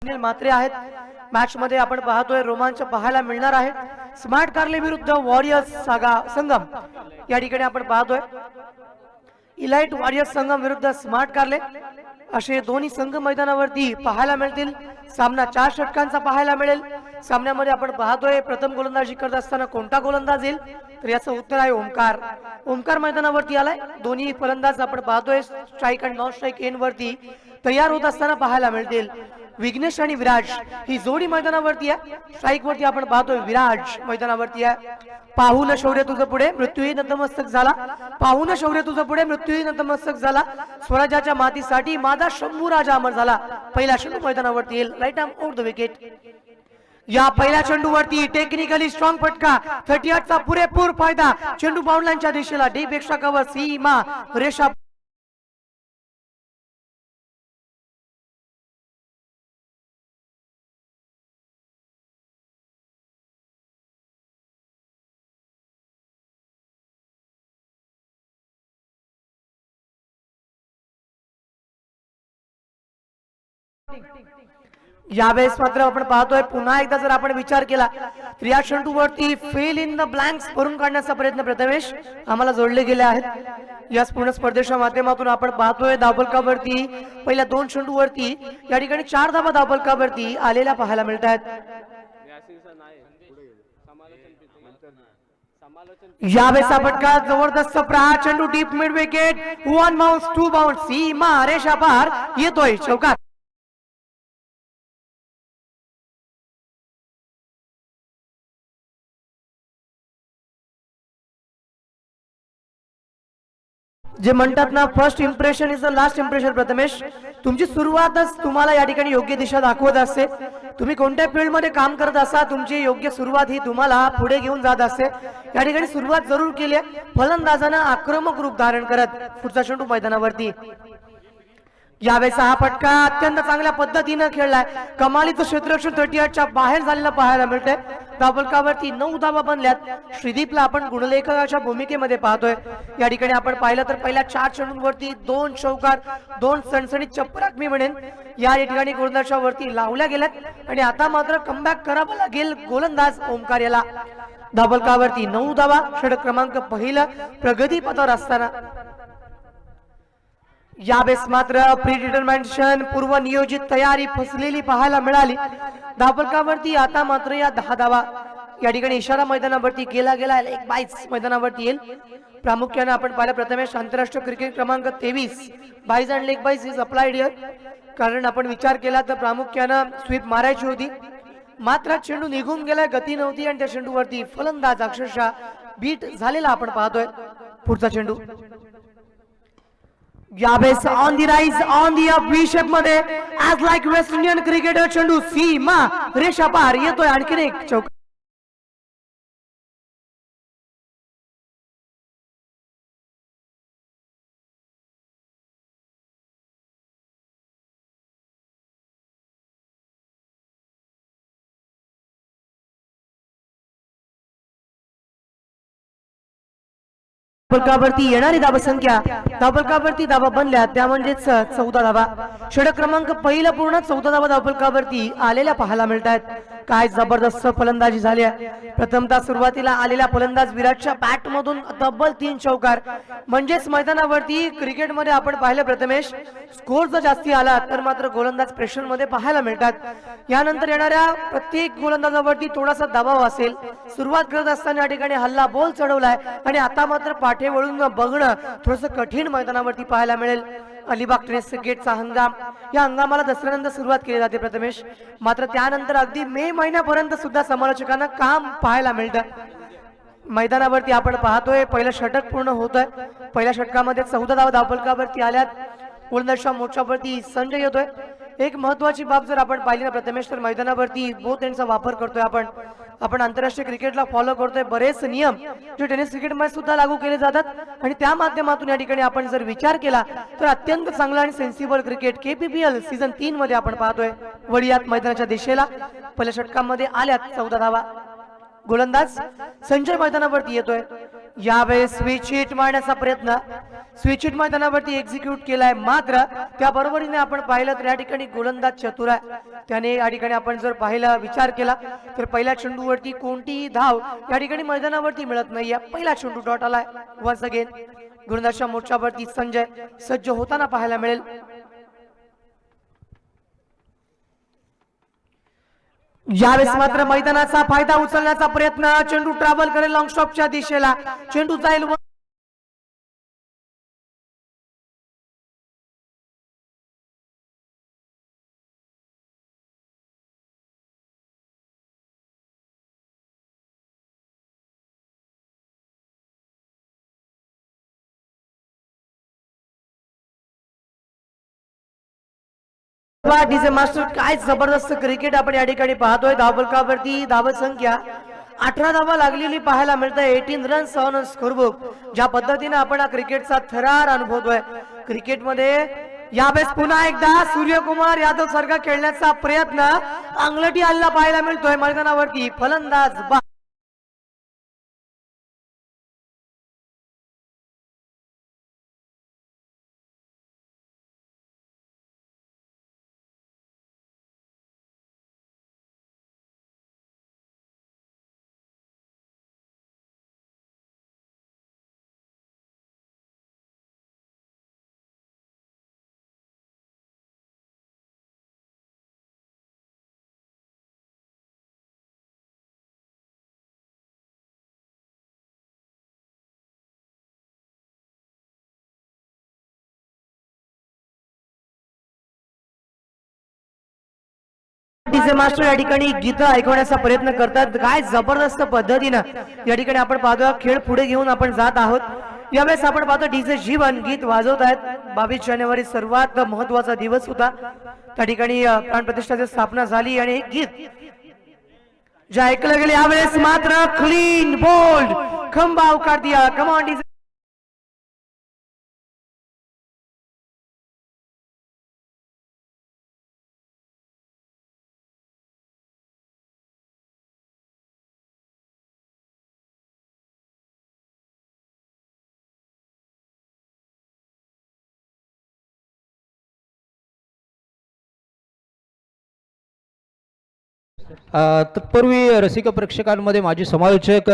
अनिल म्हात्रे आहेत. मॅच मध्ये आपण पाहतोय रोमांच पाहायला मिळणार आहे. स्मार्ट कार्ले विरुद्ध वॉरियर्स सागा संगम या ठिकाणी आपण पाहतोय. इलाइट वॉरियर्स संगम विरुद्ध स्मार्ट कार्ले असे दोन्ही संघ मैदानावरती पाहायला मिळतील. सामना 4 षटकांचा पाहायला मिळेल. सामन्यामध्ये आपण पाहतोय प्रथम गोलंदाजी करत असताना कोणता गोलंदाज येईल, तर याचं उत्तर आहे ओमकार. ओमकार मैदानावरती आलाय. दोन्ही फलंदाज आपण पाहतोय स्ट्राईक आणि नॉन स्ट्राईक एंड वरती तयार होत असताना पाहायला मिळतील. विघ्नेश आणि विराज ही जोडी मैदानावरती आहे. स्ट्राईक वरती आपण पाहतोय विराज मैदानावरती आहे. पाहून शौर्य तुझं पुढे मृत्यूही नतमस्तक झाला. पाहून शौर्य तुझं पुढे मृत्यूही नतमस्तक झाला. स्वराज्याच्या मातीसाठी माझा शंभू राजा अमर झाला. पहिला चेंडू मैदानावरती येईल. Right arm out the wicket. या पहिल्या चेंडूवरती टेक्निकली स्ट्रॉंग फटका. 38 चा पुरेपूर फायदा. चेंडू बाउंडलाईनच्या दिशेला डीप एक्स्ट्रा कव्हर सीमा रेषा यावेळेस मात्र आपण पाहतोय पुन्हा एकदा जर आपण विचार केला तर या चेंडूवरती फेल इन द ब्लँक्स भरून काढण्याचा प्रयत्न प्रथमेश आम्हाला जोडले गेले आहेत. या पूर्ण स्पर्धेच्या माध्यमातून आपण पाहतोय धावफलकावरती पहिल्या 2 चेंडूवरती या ठिकाणी 4 धावा धावफलकावरती आलेल्या पाहायला मिळत आहेत. यावेळेस फटका जबरदस्त प्रहार चेंडू deep mid wicket. 1 bounce 2 bounce सीमा रेषा पार येतोय चौकात. जे म्हणतात ना first impression is the last impression. Prathamesh तुमची सुरुवातच तुम्हाला या ठिकाणी योग्य दिशा दाखवत असते. तुम्ही कोणत्या फील्ड मध्ये काम करत असा तुमची योग्य सुरुवात ही तुम्हाला पुढे घेऊन जात असते. या ठिकाणी सुरुवात जरूर केली आहे फलंदाजानं आक्रमक रूप धारण करत. पुढचा चेंडू मैदानावरती. यावेळेस हा फटका अत्यंत चांगल्या पद्धतीनं खेळलाय. कमालीचं क्षेत्ररक्षण 38 च्या बाहेर झालेलं पाहायला मिळतंय. धावफलकावरती 9 धावा बनल्यात. श्रीदीपला आपण गुणलेखकाच्या भूमिकेमध्ये पाहतोय. या ठिकाणी आपण पाहिलं तर पहिल्या 4 चेंडूंवरती 2 चौकार 2 सणसणीत चप्पराक मी म्हणेन या ठिकाणी गोलंदाजाच्या वरती लावल्या गेल्यात आणि आता मात्र कमबॅक करावं लागेल गोलंदाज ओमकार याला. धावफलकावरती 9 धावा. षटक क्रमांक पहिलं प्रगती पथावर असताना यावेळेस मात्र प्री डिटर्मिनेशन पूर्व नियोजित तयारी फसलेली पाहायला मिळाली. धावफलकावरती आता मात्र या 10 धावा या ठिकाणी इशारा मैदानावरती केला गेला. लेग बाईस मैदानावरती येईल. प्रामुख्याने आपण पाहिलं प्रथमेश आंतरराष्ट्रीय क्रिकेट क्रमांक 23 byes and leg byes is applied here. कारण आपण विचार केला तर प्रामुख्यानं स्वीप मारायची होती मात्र चेंडू निघून गेलाय. गती नव्हती आणि त्या चेंडूवरती फलंदाज अक्षरशः बीट झालेला आपण पाहतोय. पुढचा चेंडू यावेळेस on the rise on the up V shape मध्ये as like West Indian cricketer चेंडू सीमा रेषा पार येतोय. आणखीन एक चौक धावफलकावरती येणारी धावसंख्या धावफलकावरती धावा बनल्या त्या म्हणजेच 14 धावा. षटक क्रमांक पहिला पूर्ण 14 धावा धावफलकावरती आलेल्या पाहायला मिळत आहेत. काय जबरदस्त फलंदाजी झाली आहे. प्रथमतः सुरुवातीला आलेला फलंदाज विराटच्या बॅट मधून तब्बल 3 चौकार. म्हणजेच मैदानावरती क्रिकेटमध्ये आपण पाहिलं प्रथमेश स्कोर जर जास्ती आला तर मात्र गोलंदाज प्रेशर मध्ये पाहायला मिळतात. यानंतर येणाऱ्या प्रत्येक गोलंदाजावरती थोडासा दबाव असेल. सुरुवात करत असताना या ठिकाणी हल्ला बॉल चढवलाय आणि आता मात्र पाठे वळून बघणं थोडंसं कठीण मैदानावरती पाहायला मिळेल. अलिबाग टेस्ट क्रिकेटचा हंगाम या हंगामाला दसऱ्यानंतर सुरुवात केली जाते प्रथमेश. मात्र त्यानंतर अगदी मे महिन्यापर्यंत सुद्धा समालोचकांना काम पाहायला मिळतं. मैदानावरती आपण पाहतोय पहिलं षटक पूर्ण होतंय. पहिल्या षटकामध्ये 14 धावा धावफलकावरती आल्यात. गोलंदाजच्या मोर्चावरती संजय येतोय. एक महत्वाची बाब जर आपण पाहिली ना प्रथमेश तर मैदानावरती बोथ एंडचा वापर करतोय आपण आंतरराष्ट्रीय क्रिकेटला फॉलो करतोय. बरेच नियम जे टेनिस क्रिकेटमध्ये सुद्धा लागू केले जातात आणि त्या माध्यमातून या ठिकाणी आपण जर विचार केला तर अत्यंत चांगला आणि सेन्सिबल क्रिकेट KPPL सीझन 3 मध्ये आपण पाहतोय. वडियात मैदानाच्या दिशेला पहिल्या षटकामध्ये आल्यात 14 धावा. गोलंदाज संजय मैदानावरती येतोय. यावेळेस स्विच हिट मारण्याचा प्रयत्न स्विच हिट मैदानावरती एक्झिक्यूट केलाय, मात्र त्या बरोबरीने आपण पाहिलं तर या ठिकाणी गोलंदाज चतुर आहे. त्याने या ठिकाणी आपण जर पाहिला विचार केला तर पहिल्या चेंडूवरती कोणतीही धाव या ठिकाणी मैदानावरती मिळत नाहीये. पहिला चेंडू डॉट आलाय. वन्स अगेन गोलंदाजच्या मोर्चावरती संजय सज्ज होताना पाहायला मिळेल. यावेळेस मात्र मैदानाचा फायदा उचलण्याचा प्रयत्न, चेंडू ट्रॅव्हल करेल लॉंग स्टॉपच्या दिशेला, चेंडू जाईल डीजे मास्टर. काय जबरदस्त क्रिकेट आपण या ठिकाणी पाहतोय. धावफलकावरती धाव संख्या 18 धावा लागलेली पाहायला मिळते. 18 रन्स ऑन स्कोरबुक. ज्या पद्धतीने आपण हा क्रिकेटचा थरार अनुभवतोय क्रिकेटमध्ये, यावेळेस पुन्हा एकदा सूर्यकुमार यादव सारखा खेळण्याचा प्रयत्न अंगलटी हल्ला पाहायला मिळतोय मैदानावरती. फलंदाज डीजे मास्टर या ठिकाणी गीत ऐकवण्याचा प्रयत्न करतात. काय जबरदस्त पद्धतीनं या ठिकाणी आपण पाहतो खेळ पुढे घेऊन आपण जात आहोत. यावेळेस आपण पाहतो डीजे जीवन गीत वाजवत आहेत. 22 जानेवारी सर्वात महत्वाचा दिवस होता. त्या ठिकाणी प्राणप्रतिष्ठाची स्थापना झाली आणि हे गीत जे ऐकलं गेले यावेळेस मात्र क्लीन बोल्ड खंबा उखाड़ दिया. Come on DJ. तत्पूर्वी रसिक प्रेक्षकांमध्ये माझे समालोचक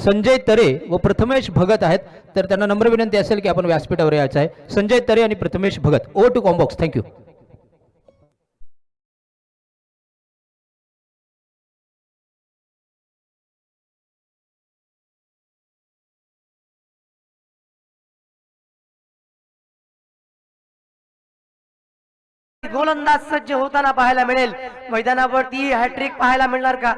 संजय तरे व प्रथमेश भगत आहेत, तर त्यांना नम्र विनंती असेल की आपण व्यासपीठावर यायचं आहे. संजय तरे आणि Prathamesh Bhagat, over to combox. Thank you. गोलंदाज सज्ज होताना पाहायला मिळेल. मैदानावरती हॅट्रिक पाहायला मिळणार का?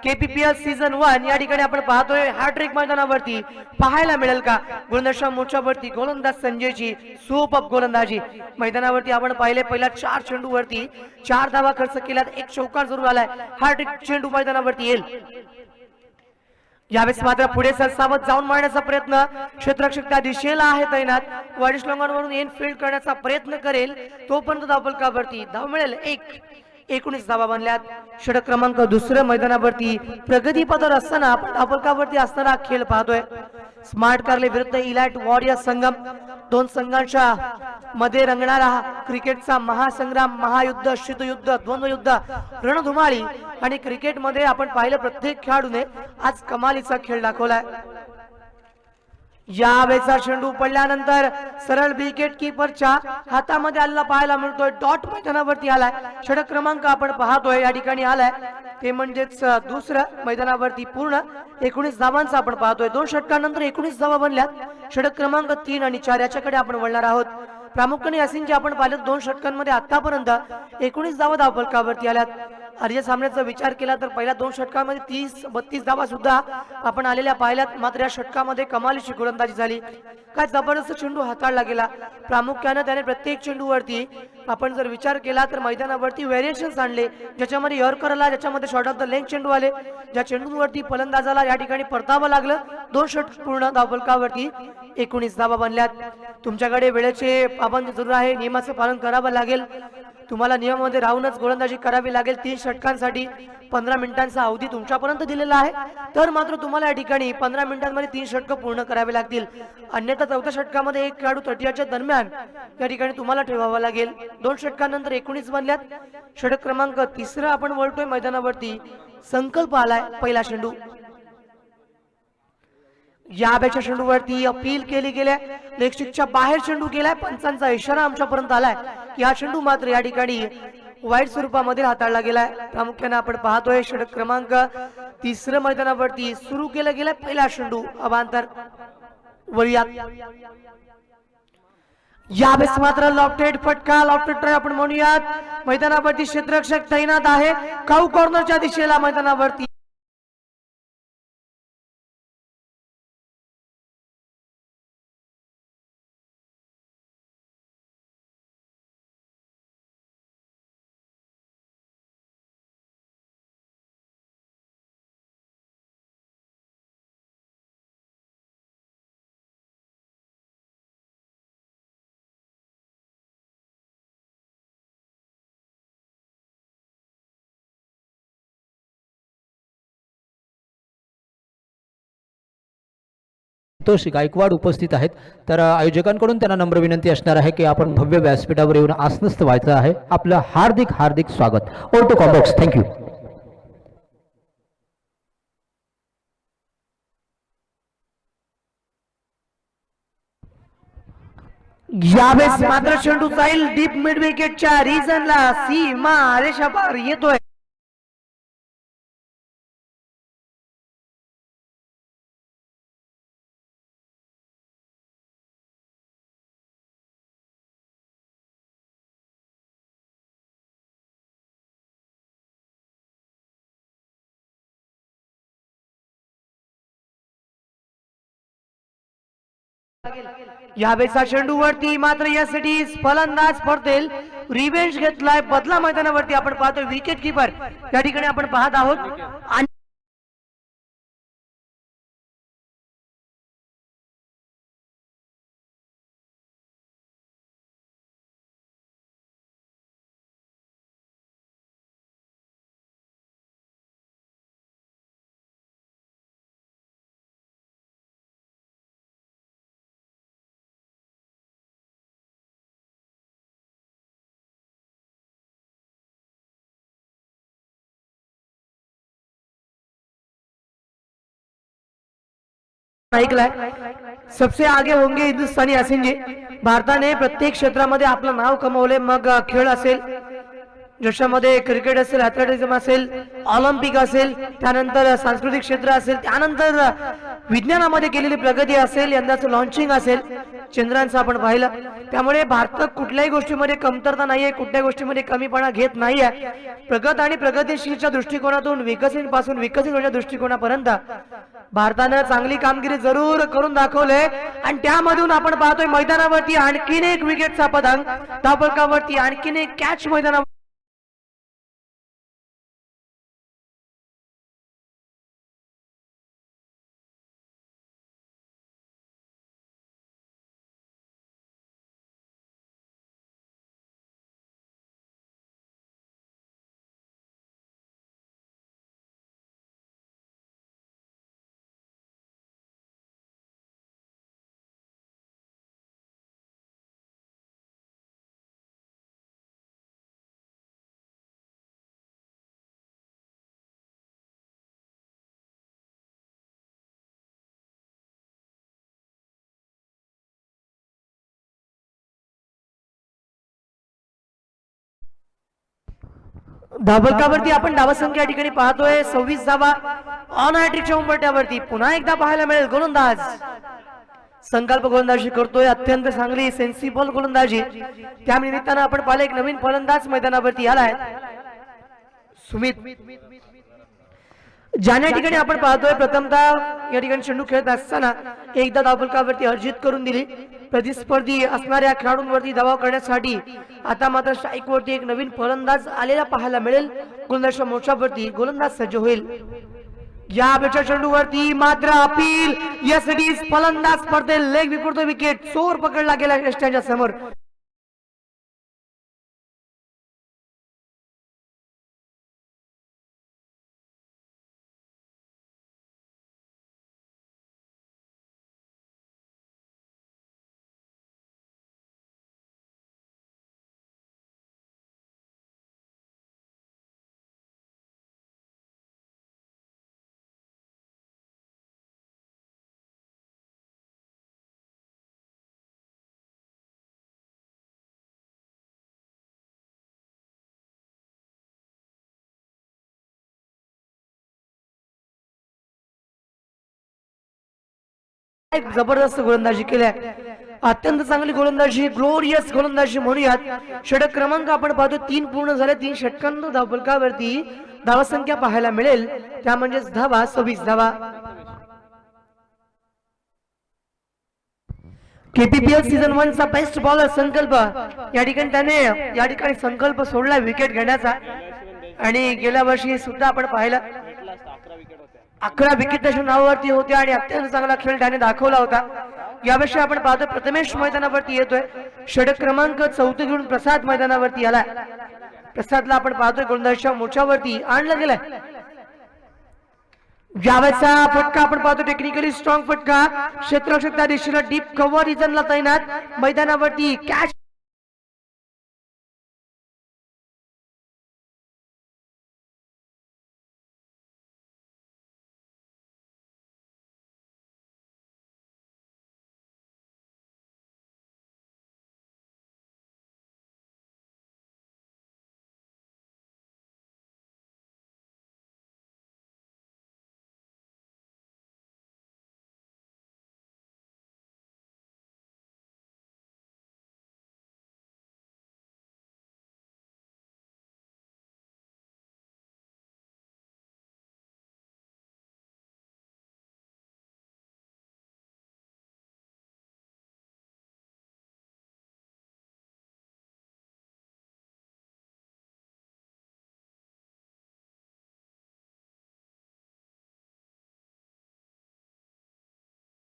केपीपीएल सीझन 1 या ठिकाणी आपण पाहतोय हॅट्रिक मैदानावरती पाहायला मिळेल का? गोलंदाजच्या मोर्चावरती गोलंदाज संजयची सुपअप गोलंदाजी. मैदानावरती आपण पाहिले पहिल्या 4 चेंडूवरती 4 धावा खर्च केल्यात, एक चौकार जरूर आलाय. हॅट्रिक चेंडू मैदानावरती येईल. यावेळेस मात्र पुढे सरसावत जाऊन मारण्याचा प्रयत्न, क्षेत्ररक्षक त्या दिशेला आहे तैनात. वाईट लोंगांवरून एन फील्ड करण्याचा प्रयत्न करेल, तोपर्यंत धावफलकावरती धाव मिळेल. 19 धावा बनल्यात. षटक क्रमांक दुसऱ्या मैदानावरती प्रगतीपथावर असताना आपण धावफलकावरती असताना खेळ पाहतोय. स्मार्ट कारले विरुद्ध इलाइट वॉरियर संगम, दोन संघांच्या मध्ये रंगणारा क्रिकेटचा महासंग्राम, महायुद्ध, शीतयुद्ध, द्वंद्वयुद्ध, रणधुमाळी. आणि क्रिकेटमध्ये आपण पाहिलं प्रत्येक खेळाडूने आज कमालीचा खेळ दाखवलाय. यावेळेचा चेंडू पडल्यानंतर सरळ विकेट किपरच्या हातामध्ये आलेला पाहायला मिळतोय. डॉट मैदानावरती आलाय. षटक क्रमांक आपण पाहतोय या ठिकाणी आलाय ते म्हणजेच दुसरं मैदानावरती पूर्ण 19 धावांचा आपण पाहतोय. 2 षटकांनंतर 19 धावा बनल्यात. षटक क्रमांक 3 आणि 4 याच्याकडे आपण वळणार आहोत. प्रामुख्याने असिंचे आपण पाहिलं 2 षटकांमध्ये आतापर्यंत 19 धावा धावफलकावरती आल्यात. आर्य सामन्याचा विचार केला तर पहिल्या 2 षटकांमध्ये 30-32 धावा सुद्धा आपण आलेल्या पाहिल्यात. मात्र या षटकामध्ये कमालीची गोलंदाजी झाली. काय जबरदस्त चेंडू हाताळला गेला. प्रामुख्याने त्याने प्रत्येक चेंडूवरती आपण जर विचार केला तर मैदानावरती व्हेरिएशन्स आणले, ज्याच्यामध्ये यॉर्कर आला, ज्याच्यामध्ये शॉर्ट ऑफ द लेग चेंडू आले, ज्या चेंडूवरती फलंदाजाला या ठिकाणी परतावं लागलं. 2 षटक पूर्ण धावफलकावरती 19 धावा बनल्यात. तुमच्याकडे वेळेचे पाबंदी जरूर आहे, नियमाचं पालन करावं लागेल. तुम्हाला नियमामध्ये राहूनच गोलंदाजी करावी लागेल. 3 षटकांसाठी 15 मिनिटांचा अवधी तुमच्यापर्यंत दिलेला आहे. तर मात्र तुम्हाला या ठिकाणी 15 मिनिटांमध्ये 3 षटकं पूर्ण करावी लागतील. अन्यथा चौथ्या षटकामध्ये एक खेळाडू तटीयाच्या दरम्यान या ठिकाणी तुम्हाला ठेवावा लागेल. 2 षटकांनंतर 19 बनल्यात. षटक क्रमांक 3 आपण वळतोय मैदानावरती. संकल्प आलाय पहिला चेंडू. या बॅटच्या चेंडूवरती अपील केली गेल्या. लेग स्टिकच्या बाहेर चेंडू गेलाय. पंचांचा इशारा आमच्यापर्यंत आलाय की हा चेंडू मात्र या ठिकाणी वाईट स्वरूपामध्ये हाताळला गेलाय. प्रामुख्याने आपण पाहतोय षटक क्रमांक 3 मैदानावरती सुरू केला गेलाय. पहिला चेंडू अवांतर वळूयात. यावेळेस मात्र लॉफ्टेड फटका, लॉफ्टेड ट्राय आपण म्हणूयात. मैदानावरती क्षेत्ररक्षक तैनात आहे. काऊ कॉर्नरच्या दिशेला मैदानावरती संतोष गायकवाड उपस्थित आहेत. तर आयोजकांकडून त्यांना नम्र विनंती असणार आहे की आपण भव्य व्यासपीठावर येऊन आसनस्थ व्हायचं आहे. आपलं हार्दिक हार्दिक स्वागत. Over to combox. थँक्यू. यावेळेस मात्र चेंडू जाईल डीप मिड विकेटच्या रिजनला. सीमा रेषापार येतोय. यावेळेचा चेंडूवरती मात्र यासाठी फलंदाज पडतील. रिवेंज घेतलाय बदला मैदानावरती. आपण पाहतोय विकेट किपर या ठिकाणी आपण पाहत आहोत. ऐकलाय सबसे आगे होंगे हिंदुस्तानी असेंगे. भारताने प्रत्येक क्षेत्रामध्ये आपलं नाव कमवले. मग खेळ असेल, जशामध्ये क्रिकेट असेल, ॲथलेटिझम असेल, ऑलिम्पिक असेल, त्यानंतर सांस्कृतिक क्षेत्र असेल, त्यानंतर विज्ञानामध्ये केलेली प्रगती असेल, यंदाचं लॉन्चिंग असेल, चंद्रांचं आपण पाहिलं. त्यामुळे भारत कुठल्याही गोष्टीमध्ये कमतरता नाहीये, कुठल्याही गोष्टीमध्ये कमीपणा घेत नाहीये. प्रगत आणि प्रगतिशीलच्या दृष्टिकोनातून विकसित पासून विकसित होण्याच्या दृष्टिकोनापर्यंत भारतानं चांगली कामगिरी जरूर करून दाखवले. आणि त्यामधून आपण पाहतोय मैदानावरती आणखीन एक विकेटचा पतंग, धावफलकावरती आणखीन एक कॅच मैदानावर. धावफलकावरती आपण धावसंख्या या ठिकाणी पाहतोय 26 धावा ऑन हॅट्रिकच्या उंबरठ्यावरती. पुन्हा एकदा पाहायला मिळेल गोलंदाज संकल्प गोलंदाजी करतोय. अत्यंत चांगली सेन्सिबल गोलंदाजी. त्या निमित्तानं आपण पाहिलं एक नवीन फलंदाज मैदानावरती आलाय, सुमित. ज्याने ठिकाणी आपण पाहतोय प्रथमतः या ठिकाणी चेंडू खेळत असताना एकदा धावफलकावरती अर्जित करून दिली. प्रतिस्पर्धी असणाऱ्या खेळाडूंवरती दबाव करण्यासाठी आता मात्र स्ट्राईक वरती एक नवीन फलंदाज आलेला पाहायला मिळेल. गोलंदाजच्या मोर्चावरती गोलंदाज सज्ज होईल. या बॅटच्या चेंडूवरती मात्र अपील यासाठी फलंदाज पडते. लेग विपुरतो विकेट. चोर पकडला गेला यष्ट्यांच्या समोर. एक जबरदस्त गोलंदाजी केल्या, अत्यंत चांगली गोलंदाजी, ग्लोरियस गोलंदाजी म्हणूयात. षटक क्रमांक आपण पाहतो 3 पूर्ण झाले. 3 षटकांत धावफलकावरती धावा संख्या पाहायला मिळेल त्या म्हणजेच धावा 26 धावा. केपीपीएल सीझन 1 चा बेस्ट बॉलर संकल्प या ठिकाणी त्याने संकल्प सोडला विकेट घेण्याचा. आणि गेल्या वर्षी सुद्धा आपण पाहिलं 11 विकेट त्याच्या नावावरती होत्या आणि अत्यंत चांगला खेळ त्याने दाखवला होता. यावर्षी आपण पाहतो प्रथमेश मैदानावरती येतोय. षटक क्रमांक 4 घेऊन प्रसाद मैदानावरती आलाय. प्रसादला आपण पाहतोय गोलंदाजीच्या मोर्चावरती आणलं गेलंय. यावेळेचा फटका आपण पाहतो टेक्निकली स्ट्रॉंग फटका, क्षेत्ररक्षक त्या दिशेला डीप कव्हर रिजनला तैनात. मैदानावरती कॅच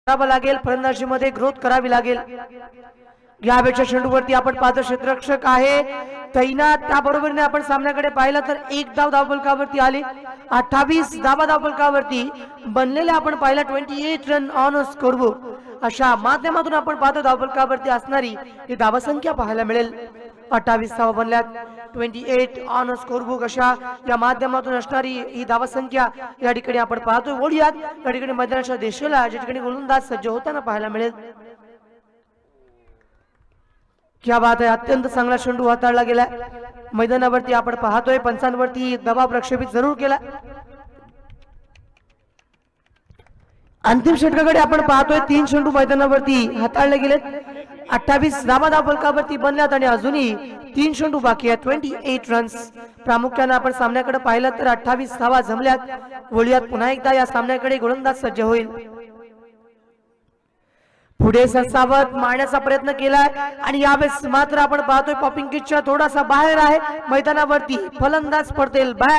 लागेल, फलंदाजीमध्ये ग्रोथ करावी लागेल. यावेळच्या चेंडूवरती आपण पाहतो क्षेत्ररक्षक आहे तैनात. त्याबरोबरीने आपण सामन्याकडे पाहिलं तर 1 धाव धावफलकावरती आली. 28 धावा धावफलकावरती बनलेल्या आपण पाहिलं 28 रन ऑन स्कोरबुक. अशा माध्यमातून आपण पाहतो धावफलकावरती असणारी ही धावसंख्या पाहायला मिळेल. 28 धावा बनल्यात, 28 ऑन स्कोरबुक अशा या माध्यमातून असणारी ही धावसंख्या या ठिकाणी आपण पाहतोय. वळूयात या ठिकाणी मैदानाच्या दिशेला ज्या ठिकाणी गोलंदाज सज्ज होताना पाहायला मिळेल. क्या बात आहे, अत्यंत चांगला चेंडू हाताळला गेला. मैदानावरती आपण पाहतोय पंचांवरती दबाव प्रक्षेपित जरूर केला. अंतिम षटकाकडे आपण पाहतोय 3 चेंडू मैदानावरती हाताळले गेलेत. 28 धावा धावफलकावरती बनल्यात आणि अजूनही 3 चेंडू बाकी आहेत. 28 रन्स. प्रामुख्याने आपण सामन्याकडे पाहिलं तर 28 धावा जमल्यात. वळूयात पुन्हा एकदा या सामन्याकडे गोलंदाज सज्ज होईल. पुढे सरसावत मारण्याचा प्रयत्न केलाय आणि यावेळेस मात्र आपण पाहतोय पॉपिंग किटच्या थोडासा बाहेर आहे. मैदानावरती फलंदाज पडतील बाहेर.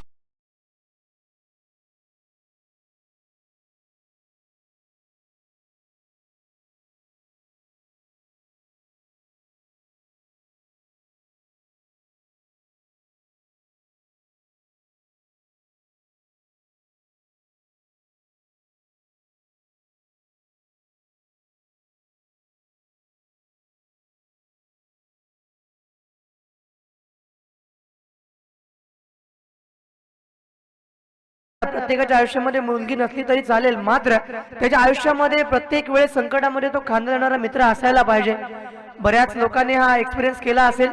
प्रत्येकाच्या आयुष्यामध्ये मुलगी नसली तरी चालेल, मात्र त्याच्या आयुष्यामध्ये प्रत्येक वेळेस संकटामध्ये तो खांदा देणारा मित्र असायला पाहिजे. बऱ्याच लोकांनी हा एक्सपिरियन्स केला असेल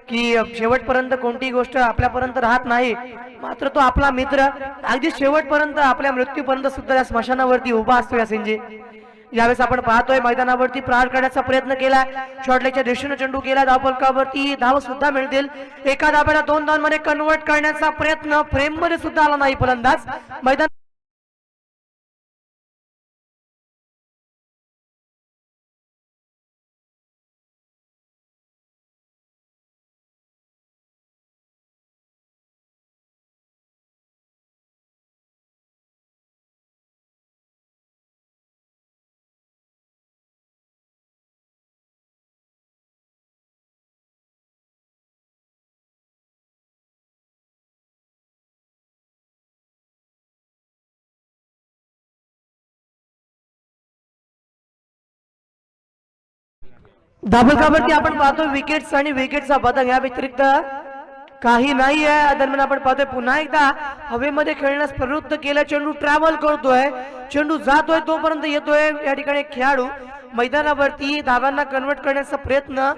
की शेवटपर्यंत कोणतीही गोष्ट आपल्यापर्यंत राहत नाही, मात्र तो आपला मित्र अगदी शेवटपर्यंत आपल्या मृत्यूपर्यंत सुद्धा या स्मशानावरती उभा असतो. या सिंजे यावेळेस आपण पाहतोय मैदानावरती प्रहार करण्याचा प्रयत्न केला. शॉर्टलेगच्या दिशेने चेंडू केला. धावफलकावरती धाव सुद्धा मिळतील. एका धाब्याला 2 धावांमध्ये कन्वर्ट करण्याचा प्रयत्न फ्रेम मध्ये सुद्धा आला नाही फलंदाज. मैदान धावफलकावरती आपण पाहतो विकेट्स आणि विकेटचा पतंग या व्यतिरिक्त काही नाही आहे. दरम्यान आपण पाहतोय पुन्हा एकदा हवेमध्ये खेळण्यास प्रवृत्त केला. चेंडू ट्रॅव्हल करतोय, चेंडू जातोय तोपर्यंत येतोय. या ठिकाणी खेळाडू मैदानावरती धावांना कन्वर्ट करण्याचा प्रयत्न,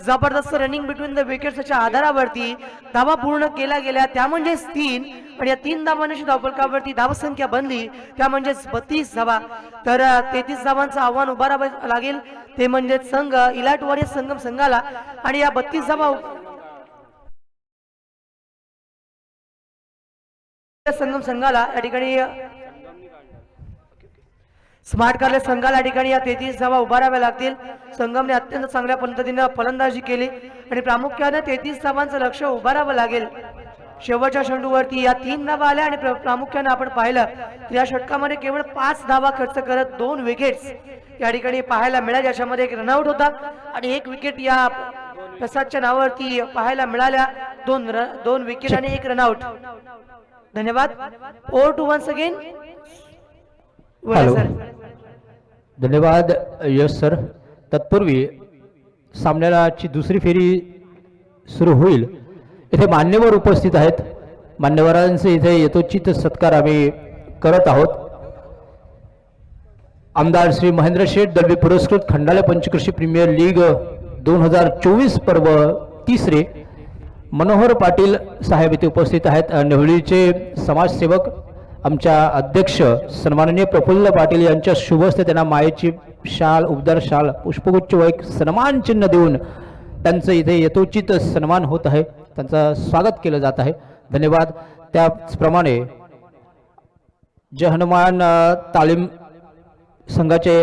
जबरदस्त रनिंग बिटवीन द विकेट्सच्या आधारावरती धावा पूर्ण केल्या गेल्या. त्या म्हणजेच 3 आणि या 3 धावांची धावफलकावरती धावसंख्या बनली त्या म्हणजेच 32 धावा. तर 33 धावांचं आव्हान उभारावं लागेल ते म्हणजे संघ इलाट वॉरियर्स संगम संघाला. आणि या 32 धावा संगम संघाला या ठिकाणी स्मार्ट कारले संघाला या ठिकाणी या 33 धावा उभाराव्या लागतील. संगमने अत्यंत चांगल्या पद्धतीने फलंदाजी केली आणि प्रामुख्याने 33 धावांचं लक्ष उभारावं लागेल. शेवटच्या चेंडूवरती या 3 धावा आल्या आणि प्रामुख्याने आपण पाहिलं तर या षटकामध्ये केवळ 5 धावा खर्च करत 2 विकेट्स या ठिकाणी पाहायला मिळाल्या, ज्याच्यामध्ये एक रनआउट होता आणि 1 विकेट या प्रसादच्या नावावरती पाहायला मिळाल्या. 2 विकेट आणि 1 रनआउट. धन्यवाद. Over to once again. Hello, धन्यवाद यश सर. तत्पूर्वी सामन्याची दुसरी फेरी सुरू होईल. इथे मान्यवर उपस्थित आहेत. मान्यवरांचे इथे यथोचित सत्कार आम्ही करत आहोत. आमदार श्री महेंद्र शेठ दळवी पुरस्कृत खंडालय पंचकृषी प्रीमियर लीग 2024 पर्व 3 मनोहर पाटील साहेब इथे उपस्थित आहेत. नेवळीचे समाजसेवक आमच्या अध्यक्ष सन्माननीय प्रफुल्ल पाटील यांच्या शुभ हस्ते त्यांना मायेची शाल, उबदार शाल, पुष्पगुच्छ व एक सन्मान चिन्ह देऊन त्यांचं इथे यथोचित सन्मान होत आहे. त्यांचं स्वागत केलं जात आहे. धन्यवाद. त्याचप्रमाणे जय हनुमान तालीम संघाचे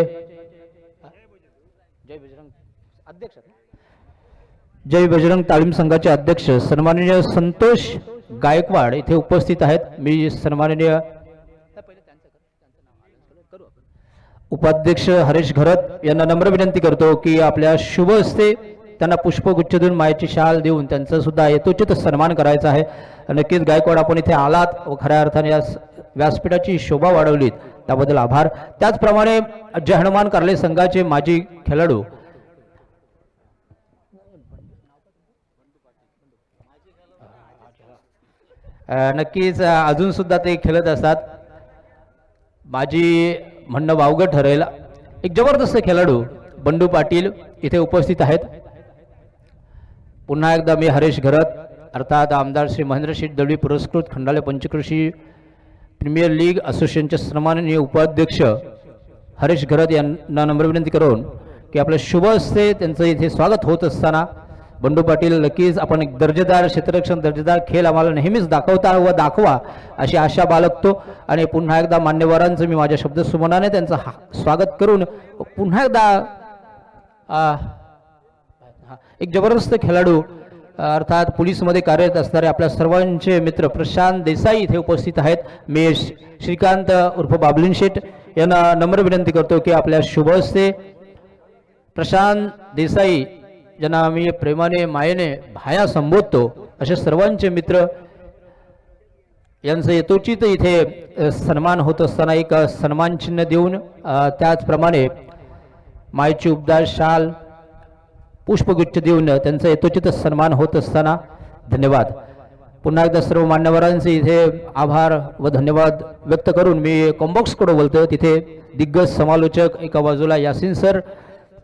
जय बजरंग तालीम संघाचे अध्यक्ष सन्माननीय संतोष गायकवाड इथे उपस्थित आहेत. मी सन्माननीय उपाध्यक्ष हरीश घरत यांना नम्र विनंती करतो की आपल्या शुभ हस्ते त्यांना पुष्पगुच्छ देऊन मायेची शाल देऊन त्यांचा सुद्धा यथोचित सन्मान करायचा आहे. नक्कीच गायकवाड आपण इथे आलात व खऱ्या अर्थाने या व्यासपीठाची शोभा वाढवलीत त्याबद्दल आभार. त्याचप्रमाणे जय हनुमान कार्ले संघाचे माजी खेळाडू नक्कीच अजून सुद्धा ते खेळत असतात. माझी म्हणणं वावगं ठरेल. एक जबरदस्त खेळाडू बंडू पाटील इथे उपस्थित आहेत. पुन्हा एकदा मी हरीश घरत अर्थात आमदार श्री महेंद्र शेठ दळवी पुरस्कृत खंडालय पंचकृषी प्रीमियर लीग असोसिएशनचे सन्माननीय उपाध्यक्ष हरीश घरत यांना नम्र विनंती करून की आपल्या शुभ हस्ते त्यांचं इथे स्वागत होत असताना बंडू पाटील नक्कीच आपण एक दर्जेदार क्षेत्ररक्षण दर्जेदार खेळ आम्हाला नेहमीच दाखवता व दाखवा अशी आशा बाळगतो. आणि पुन्हा एकदा मान्यवरांचं मी माझ्या शब्दसुमनाने त्यांचं स्वागत करून पुन्हा एकदा एक जबरदस्त खेळाडू अर्थात पोलीसमध्ये कार्यरत असणारे आपल्या सर्वांचे मित्र प्रशांत देसाई इथे उपस्थित आहेत. मी श्रीकांत उर्फ बाबलिन शेठ यांना नम्र विनंती करतो की आपल्या शुभ हस्ते प्रशांत देसाई ज्यांना मी प्रेमाने मायेने भाया संबोधतो असे सर्वांचे मित्र यांचं यथोचित इथे सन्मान होत असताना एक सन्मान चिन्ह देऊन त्याचप्रमाणे मायेची उबदार शाल पुष्पगुच्छ देऊन त्यांचा यथोचित सन्मान होत असताना धन्यवाद. पुन्हा एकदा सर्व मान्यवरांचे इथे आभार व धन्यवाद व्यक्त करून मी कॉम्बॉक्सकडे बोलतो. तिथे दिग्गज समालोचक एका बाजूला यासिन सर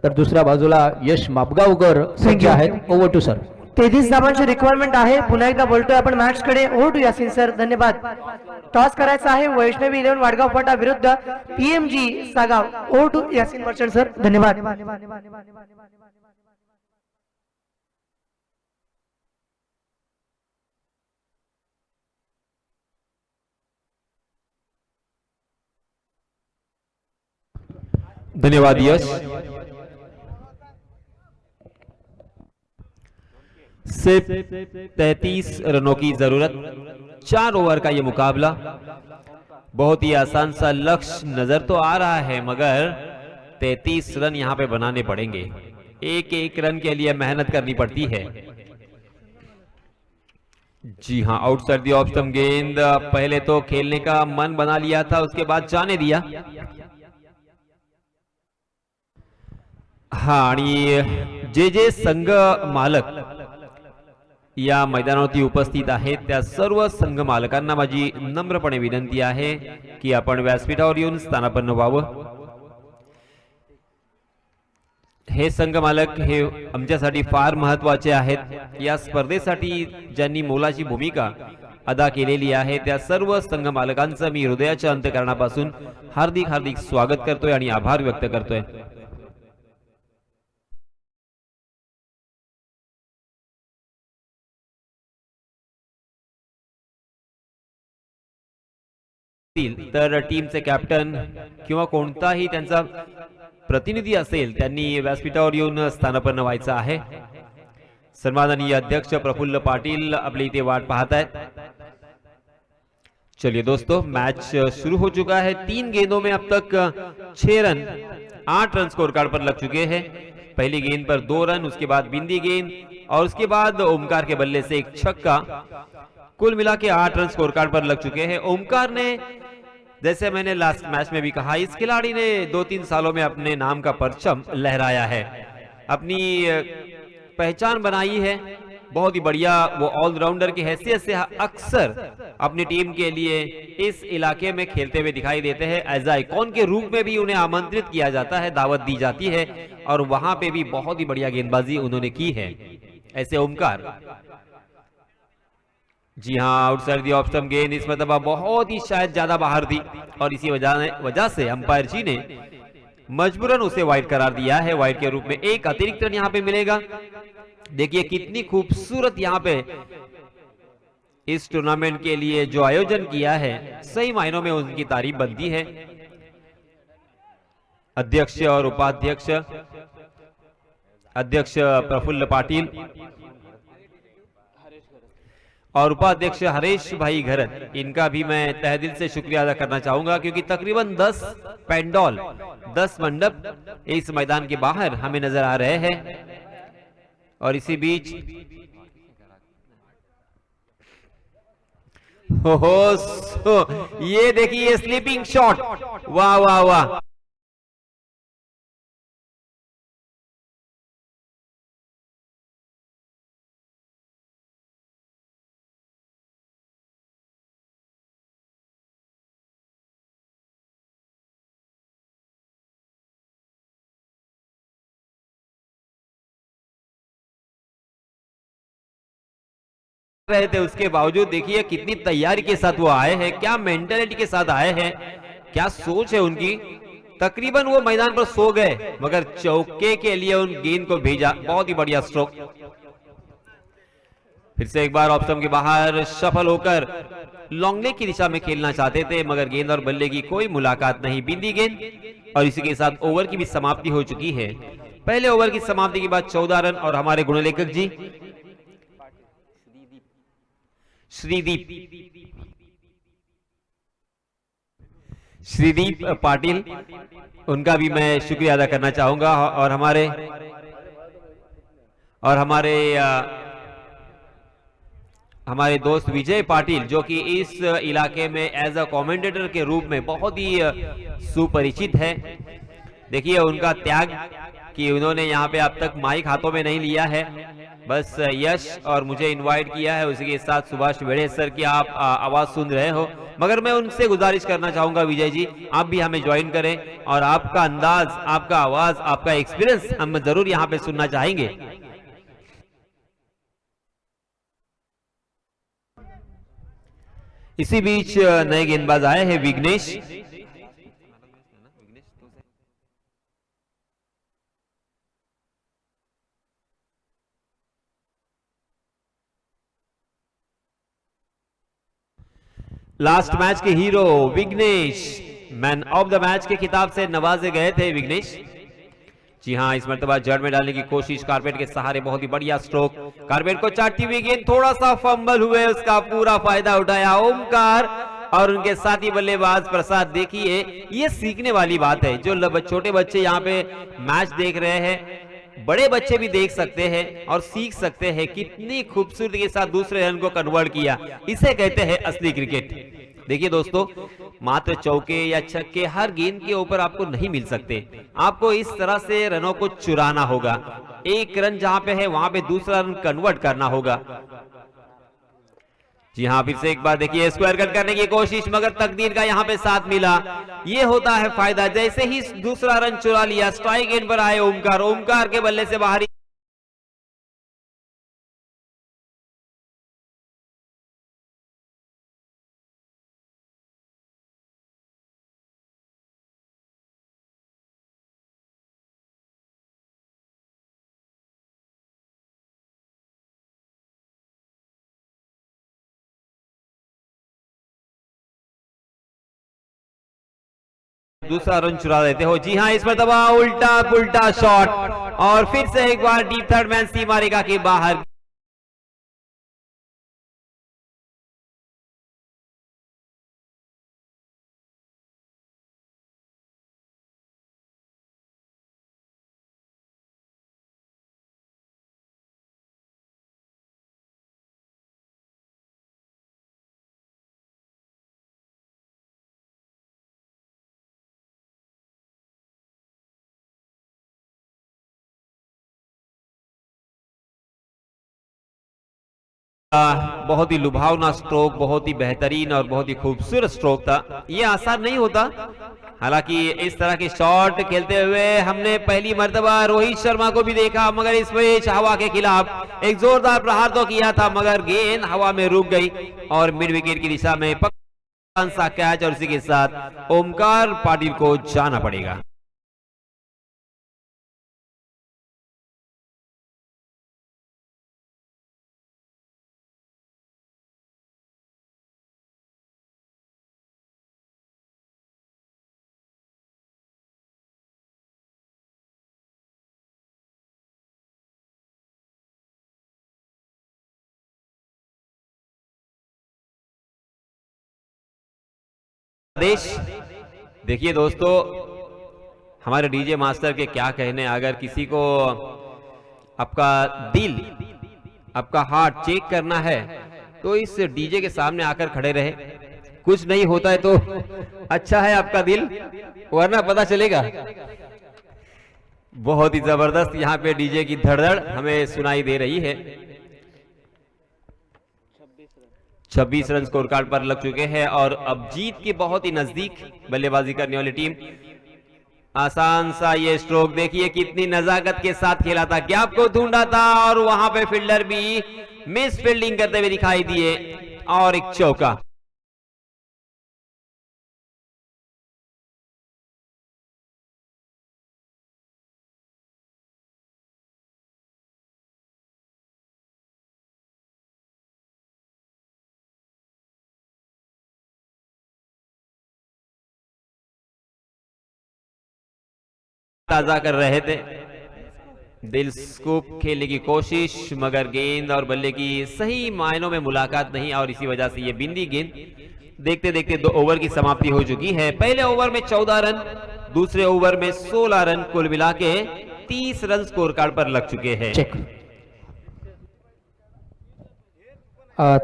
तर दुसऱ्या बाजूला यश मापगावकर सज्ज आहेत. Over to sir. 33 धावांची रिक्वायरमेंट आहे. पुन्हा एकदा बोलतोय आपण मॅच कडे. Over to Yasin sir. धन्यवाद. टॉस करायचा आहे वैष्णवी 11 वाडगाव फाटा विरुद्ध PMG Sagaon. Over to Yasin Merchant sir. धन्यवाद. धन्यवाद यश. सिर्फ 33 रनों की जरूरत, 4 ओवर का ये मुकाबला. बहुत ही आसान सा लक्ष्य नजर तो आ रहा है मगर 33 रन यहाँ पे बनाने पड़ेंगे. एक एक रन के लिए मेहनत करनी पड़ती है. जी हाँ, आउटसाइड द ऑफ स्टंप गेंद. पहले तो खेलने का मन बना लिया था, उसके बाद जाने दिया. हा, आणि जे जे संघ मालक या मैदानावरती उपस्थित आहेत त्या सर्व संघ मालकांना माझी नम्रपणे विनंती आहे की आपण व्यासपीठावर येऊन स्थानापन्न व्हावं. हे संघ मालक हे आमच्यासाठी फार महत्त्वाचे आहेत. या स्पर्धेसाठी ज्यांनी मोलाची भूमिका अदा केलेली आहे त्या सर्व संघ मालकांचं मी हृदयाच्या अंतःकरणापासून हार्दिक हार्दिक स्वागत करतोय आणि आभार व्यक्त करतोय. तर टीमचे कॅप्टन किंवा कोणताही त्यांचा प्रतिनिधी असेल त्यांनी व्यासपीठावर येऊन स्थानापन्न व्हायचं आहे. सन्माननीय अध्यक्ष प्रफुल्ल पाटिल आपली इथे वाट पाहत आहेत. चलिए दोस्तों, मैच शुरू हो चुका है. 3 गेंदों में अब तक 6 रन 8 रन स्कोर कार्ड पर लग चुके हैं. पहली गेंद पर 2 रन, उसके बाद बिंदी गेंद और उसके बाद ओमकार के बल्ले से एक छक्का. कुल मिला के 8 रन स्कोर कार्ड पर लग चुके हैं. ओमकार ने, जैसे मैंने लास्ट मैच में भी कहा, इस खिलाड़ी ने 2-3 सालों में अपने नाम का परचम लहराया है, अपनी पहचान बनाई है. बहुत ही बढ़िया वो ऑलराउंडर की हैसियत से अक्सर अपनी टीम के लिए इस इलाके में खेलते हुए दिखाई देते हैं. एज आइकॉन के रूप में भी उन्हें आमंत्रित किया जाता है, दावत दी जाती है और वहां पे भी बहुत ही बढ़िया गेंदबाजी उन्होंने की है. ऐसे ओमकार, जी हाँ, आउटसाइड दी ऑफ स्टंप गेंद इस मतलब बहुत ही शायद ज्यादा बाहर थी और इसी वजह से अंपायर जी ने मजबूरन उसे वाइड करार दिया है. वाइड के रूप में एक अतिरिक्त रन यहाँ पे मिलेगा. देखिए कितनी खूबसूरत यहाँ पे इस टूर्नामेंट के लिए जो आयोजन किया है, सही मायनों में उनकी तारीफ बनती है. अध्यक्ष और उपाध्यक्ष, अध्यक्ष प्रफुल्ल पाटिल और उपाध्यक्ष हरेश भाई घरत, इनका भी मैं तहे दिल से शुक्रिया अदा करना चाहूंगा क्योंकि तकरीबन 10 पेंडॉल 10 मंडप इस मैदान के बाहर हमें नजर आ रहे हैं. और इसी बीच ये देखिए स्लीपिंग शॉट, वाह वाह वाह. रहे थे उसके बावजूद देखिए कितनी तैयारी के साथ वो आए हैं, क्या मेंटालिटी के साथ आए हैं, क्या सोच है उनकी. तकरीबन वो मैदान पर सो गए मगर चौके के लिए उन गेंद को भेजा. बहुत ही बढ़िया स्ट्रोक. फिर से एक बार ऑफ स्टंप के बाहर सफल होकर लॉन्ग लेग की दिशा में खेलना चाहते थे मगर गेंद और बल्ले की कोई मुलाकात नहीं. बिंदी गेंद और इसी के साथ ओवर की भी समाप्ति हो चुकी है. पहले ओवर की समाप्ति के बाद 14 रन और हमारे गुणलेखक जी श्रीदीप पाटिल, उनका भी मैं शुक्रिया अदा करना चाहूंगा. और हमारे दोस्त विजय पाटिल जो कि इस इलाके में एज अ कमेंटेटर के रूप में बहुत ही सुपरिचित है. देखिए उनका त्याग कि उन्होंने यहाँ पे अब तक माइक हाथों में नहीं लिया है, बस यश और मुझे इनवाइट किया है. उसी के साथ सुभाष वेड़े सर की आप आवाज सुन रहे हो, मगर मैं उनसे गुजारिश करना चाहूंगा विजय जी, आप भी हमें ज्वाइन करें और आपका अंदाज, आपका आवाज, आपका एक्सपीरियंस हम जरूर यहाँ पे सुनना चाहेंगे. इसी बीच नए गेंदबाज आए हैं विघ्नेश. लास्ट मैच के hero Vighnesh, man of the match के खिताब से नवाजे गए थे विघ्नेश. जी हाँ, इस मर्तबा जड़ में डालने की कोशिश, कारपेट के सहारे बहुत ही बढ़िया स्ट्रोक. कारपेट को चाटती हुई गेंद, थोड़ा सा फंबल हुए, उसका पूरा फायदा उठाया ओमकार और उनके साथी बल्लेबाज प्रसाद. देखिए ये सीखने वाली बात है, जो छोटे बच्चे यहाँ पे मैच देख रहे हैं, बड़े बच्चे भी देख सकते हैं और सीख सकते हैं कितनी खूबसूरती के साथ दूसरे रन को कन्वर्ट किया. इसे कहते हैं असली क्रिकेट. देखिए दोस्तों, मात्र चौके या छक्के हर गेंद के ऊपर आपको नहीं मिल सकते. आपको इस तरह से रनों को चुराना होगा. एक रन जहां पे है वहां पे दूसरा रन कन्वर्ट करना होगा. जी हाँ, फिर से एक बार देखिए स्क्वायर कट करने की कोशिश, मगर तकदीर का यहाँ पे साथ मिला. ये होता है फायदा. जैसे ही दूसरा रन चुरा लिया, स्ट्राइक एंड पर आए ओमकार के बल्ले से बाहर दूसरा रन चुरा देते हो। जी हाँ, इस मरतबा उल्टा पुल्टा शॉट और फिर से एक बार डीप थर्ड मैन सीमा रेखा के बाहर। बहुत ही लुभावना स्ट्रोक, बहुत ही बेहतरीन और बहुत ही खूबसूरत स्ट्रोक था। ये आसान नहीं होता, हालांकि इस तरह के शॉट खेलते हुए हमने पहली मर्तबा रोहित शर्मा को भी देखा, मगर इस मैच हवा के खिलाफ एक जोरदार प्रहार तो किया था, मगर गेंद हवा में रुक गई और मिड विकेट की दिशा में पक्का सा कैच, और इसी के साथ ओमकार पाटिल को जाना पड़ेगा। देश देखिए दोस्तों, हमारे डीजे मास्टर के क्या कहने, अगर किसी को आपका दिल, आपका हार्ट चेक करना है तो इस डीजे के सामने आकर खड़े रहे। कुछ नहीं होता है तो अच्छा है आपका दिल, वरना पता चलेगा। बहुत ही जबरदस्त यहाँ पे डीजे की धड़धड़ हमें सुनाई दे रही है। 26 रन स्कोर कार्ड पर लग चुके हैं और अब जीत के बहुत ही नजदीक बल्लेबाजी करने वाली टीम। आसान सा ये स्ट्रोक देखिए, कितनी नजाकत के साथ खेला था, गैप को ढूंढा था और वहां पे फील्डर भी मिस फील्डिंग करते हुए दिखाई दिए और एक चौका। ताजा कर रहे थे, दिल स्कूप खेलने की कोशिश, मगर गेंद और बल्ले की सही मायनों में मुलाकात नहीं और इसी वजह से ये बिंदी गेंद। देखते देखते 2 ओवर की समाप्ति हो चुकी है। पहले ओवर में 14 रन, दूसरे ओवर में 16 रन, कुल मिला के 30 रन स्कोर कार्ड पर लग चुके हैं।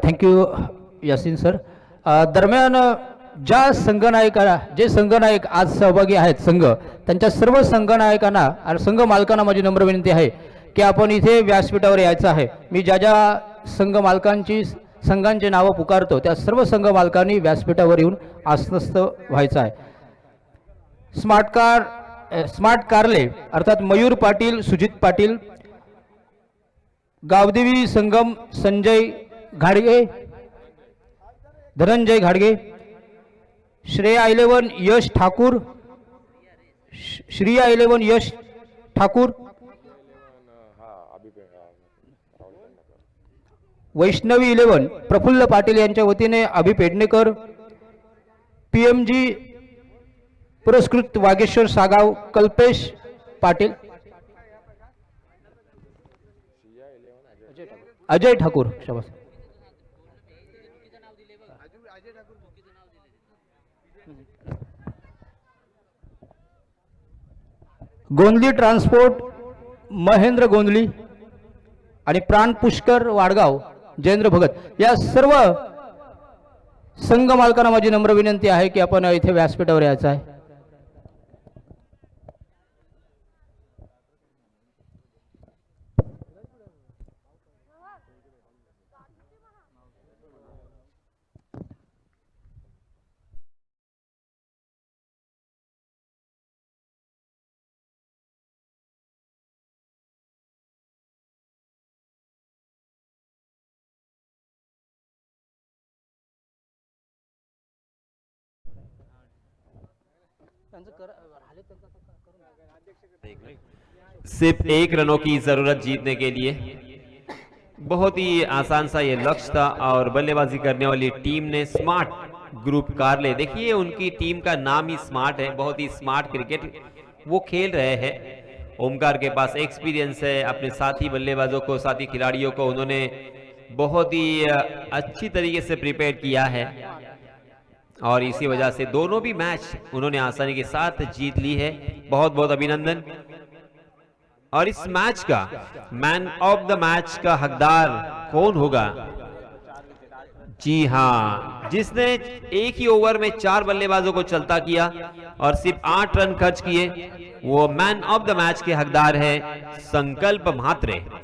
Thank you Yasin sir. दरम्यान ज्या संघनायकांना, जे संघनायक आज सहभागी आहेत संघ, त्यांच्या सर्व संघनायकांना आणि संघ मालकांना माझी नम्र विनंती आहे की आपण इथे व्यासपीठावर यायचं आहे. मी ज्या ज्या संघ मालकांची संघांची नावं पुकारतो त्या सर्व संघ मालकांनी व्यासपीठावर येऊन आसनस्थ व्हायचं आहे. स्मार्ट कारले अर्थात मयूर पाटील, सुजित पाटील, गावदेवी संगम संजय घाडगे, धनंजय घाडगे, श्रेया 11 यश ठाकूर, श्रिया 11 यश ठाकूर, वैष्णवी 11 प्रफुल्ल पाटील यांच्या वतीने अभि पेडणेकर, पीएमजी पुरस्कृत वागेश्वर सागाव कल्पेश पाटील, अजय ठाकूर, शाबास. गोंदली ट्रान्सपोर्ट महेंद्र गोंदली आणि प्राण पुष्कर वाडगाव जयेंद्र भगत, या सर्व संघ मालकांना माझी नम्र विनंती आहे की आपण इथे व्यासपीठावर यायचं आहे. सिर्फ 1 रनों की जरूरत जीतने के लिए। बहुत ही आसान सा ये लक्ष्य था और बल्लेबाजी करने वाली टीम ने स्मार्ट ग्रुप कारले। देखिए उनकी टीम का नाम ही स्मार्ट है, बहुत ही स्मार्ट क्रिकेट वो खेल रहे हैं। ओमकार के पास एक्सपीरियंस है, अपने साथी बल्लेबाजों को, साथी खिलाड़ियों को उन्होंने बहुत ही अच्छी तरीके से प्रिपेयर किया है और इसी वजह से दोनों भी मैच उन्होंने आसानी के साथ जीत ली है। बहुत बहुत अभिनंदन। और इस मैच का मैन ऑफ द मैच का हकदार कौन होगा? जी हां, जिसने एक ही ओवर में 4 बल्लेबाजों को चलता किया और सिर्फ 8 रन खर्च किए, वो मैन ऑफ द मैच के हकदार है संकल्प म्हात्रे।